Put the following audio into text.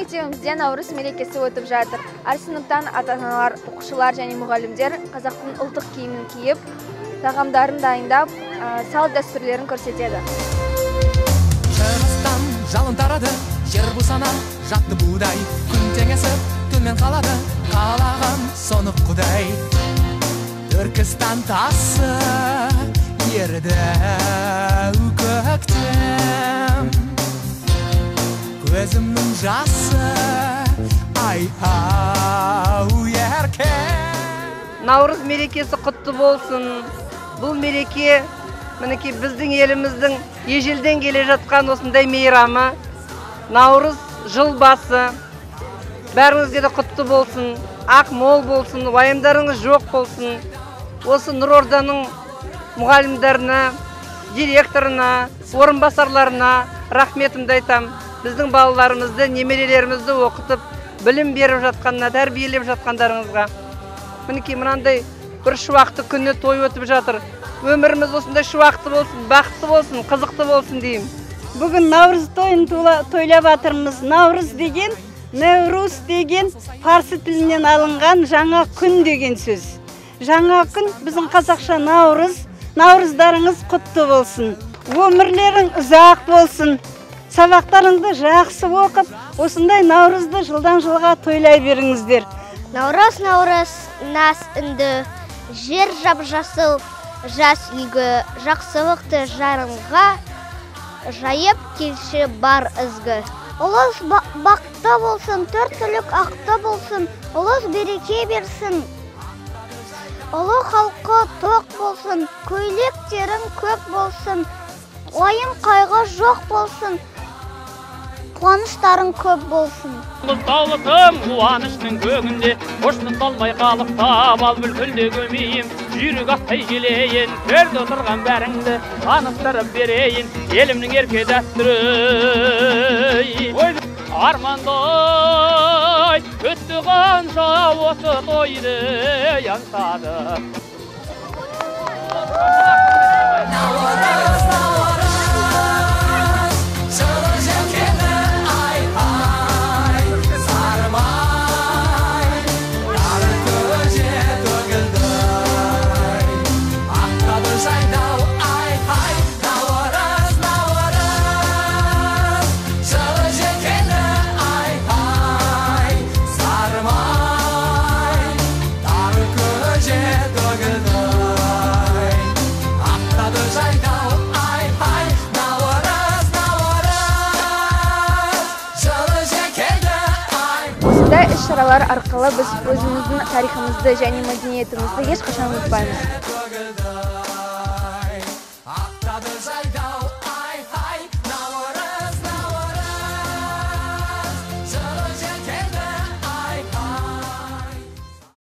мектебімізде Наурыз мерекесі өтіп жатыр. Әр сыныптан ата-аналар, оқушылар және мұғалімдер қазақтың ұлттық киімін киіп, тағамдарын дайындап, салт дәстүрлерін көрсетеді. Шығыстан жалын тарады, жер бусана жатты будай, күн теңесіп, түнмен қалады, қалаған соны құдай. Түркістан тасы ерді көктем, көзімнің жасы ай-ау еркем. Наурыз мерекесі құтты болсын. Бұл мереке мінекей біздің еліміздің ежелден келе жатқан осындай мейрамы. Наурыз жыл басы. Бәріңізге де құтты болсын, ақ мол болсын, уайымдарыңыз жоқ болсын. Осы Нұрорданың мұғалімдеріне, директорына, орынбасарларына рахметімді айтам. Біздің балаларымызды, немерелерімізді оқытып, білім беріп жатқанына, тәрбиелеп жатқандарыңызға. Мінекей мынандай бір шуақты күні той өтіп жатыр. Өміріміз осындай шуақты болсын, бақытты болсын, қызықты болсын деймін. Бүгін Наурыз тойын тойлап жатырмыз. Наурыз деген, Невруз деген парсы тілінен алынған жаңа күн деген сөз. Жаңа күн біздің қазақша Наурыз. Наурыздарыңыз құтты болсын. Өмірлерің ұзақ болсын. Сабақтарыңды жақсы оқып, осындай Наурызды жылдан жылға тойлай беріңіздер. Наурыз, нас үнді, жер жап-жасыл, жас үйгі, жақсылықты жарыңға, жайып келші бар ізгі. Ұлыс бақытты болсын, төрт түлік ақты болсын, ұлыс береке берсін. Ұлы халқы тоқ болсын, көйлектерің көп болсын, ойын қайғы жоқ болсын, қуаныштарың көп болсын. Мұстаулықым қуаныштың көгінде, қошты салмай қалықта, бал бүлкілде көмейім, жүйрік аттай желейін, көрді отырған бәріңді таныстырып берейін, елімнің ерке дәстүрі. Армандай өтті қанша осы тойды аңсады. Осындай іс-шаралар арқылы біз өзіміздің тарихымызды және мәдениетімізді ешқашан ұмытпаймыз.